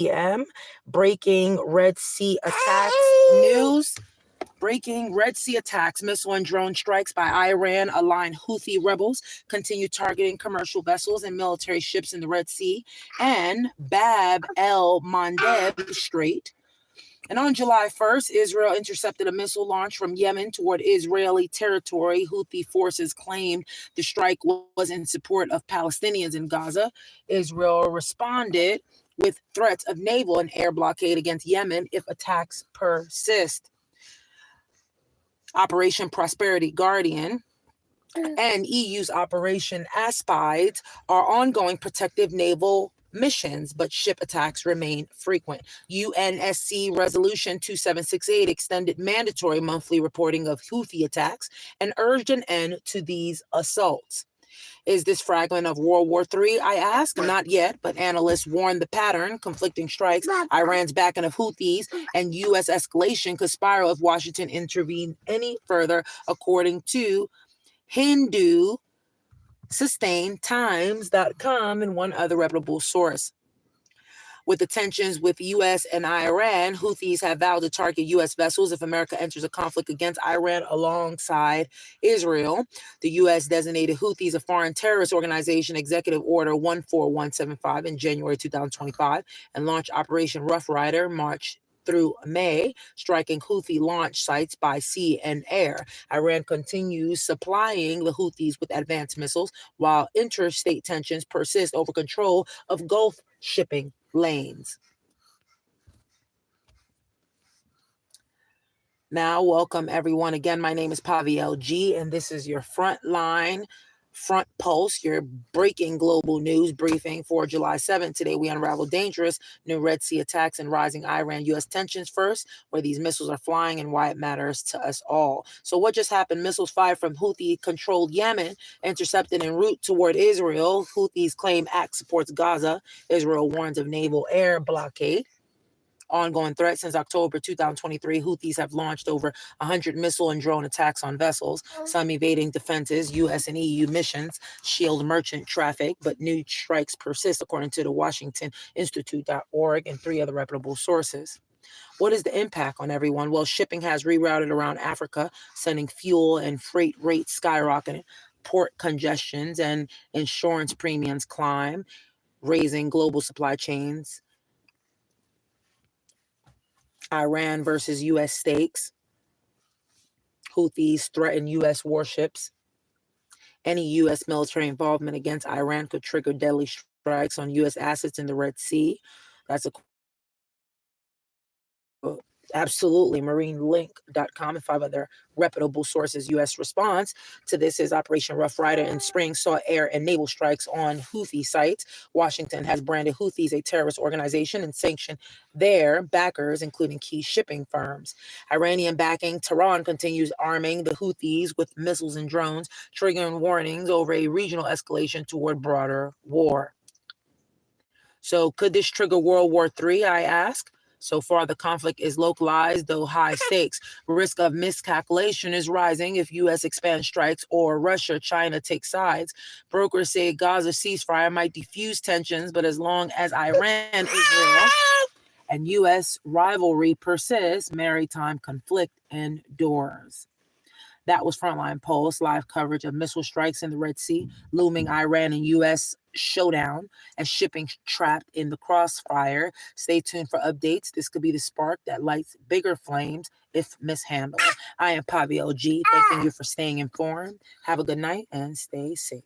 p.m. Breaking Red Sea attacks news. Breaking Red Sea attacks, missile and drone strikes by Iran-aligned Houthi rebels continue targeting commercial vessels and military ships in the Red Sea and Bab el-Mandeb Strait. And on July 1st, Israel intercepted a missile launch from Yemen toward Israeli territory. Houthi forces claimed the strike was in support of Palestinians in Gaza. Israel responded with threats of naval and air blockade against Yemen if attacks persist. Operation Prosperity Guardian and EU's Operation Aspides are ongoing protective naval missions, but ship attacks remain frequent. UNSC Resolution 2768 extended mandatory monthly reporting of Houthi attacks and urged an end to these assaults. Is this fragment of World War III, I ask? Not yet, but analysts warn the pattern, conflicting strikes, Iran's backing of Houthis, and U.S. escalation could spiral if Washington intervened any further, according to Hindu Sustained Times.com and one other reputable source. With the tensions with U.S. and Iran, Houthis have vowed to target U.S. vessels if America enters a conflict against Iran alongside Israel. The U.S. designated Houthis a foreign terrorist organization, Executive Order 14175 in January 2025, and launched Operation Rough Rider March through May, striking Houthi launch sites by sea and air. Iran continues supplying the Houthis with advanced missiles, while interstate tensions persist over control of Gulf shipping lanes. Now, welcome everyone. Again, my name is Pavi LG, and this is your Frontline Front Pulse, your breaking global news briefing for July 7th. Today, we unravel dangerous new Red Sea attacks and rising Iran-U.S. tensions first, where these missiles are flying and why it matters to us all. So what just happened? Missiles fired from Houthi-controlled Yemen, intercepted en route toward Israel. Houthis claim act supports Gaza. Israel warns of naval air blockade. Ongoing threat since October 2023, Houthis have launched over 100 missile and drone attacks on vessels, some evading defenses. U.S. and EU missions shield merchant traffic, but new strikes persist, according to the Washington Institute.org and three other reputable sources. What is the impact on everyone? Well, shipping has rerouted around Africa, sending fuel and freight rates skyrocketing, port congestions and insurance premiums climb, raising global supply chains. Iran versus U.S. stakes. Houthis threaten U.S. warships. Any U.S. military involvement against Iran could trigger deadly strikes on U.S. assets in the Red Sea. That's a absolutely marinelink.com and five other reputable sources. U.S. response to this is Operation Rough Rider in spring saw air and naval strikes on Houthi sites. Washington has branded Houthis a terrorist organization and sanctioned their backers, including key shipping firms. Iranian backing, Tehran continues arming the Houthis with missiles and drones, triggering warnings over a regional escalation toward broader war. So could this trigger World War III, I ask? So far, the conflict is localized, though high stakes. Risk of miscalculation is rising if U.S. expands strikes or Russia, China take sides. Brokers say Gaza ceasefire might defuse tensions, but as long as Iran, Israel, and U.S. rivalry persists, maritime conflict endures. That was Frontline Pulse, live coverage of missile strikes in the Red Sea, looming Iran and U.S. showdown, and shipping trapped in the crossfire. Stay tuned for updates. This could be the spark that lights bigger flames if mishandled. I am Pavi LG. Thanking you for staying informed. Have a good night and stay safe.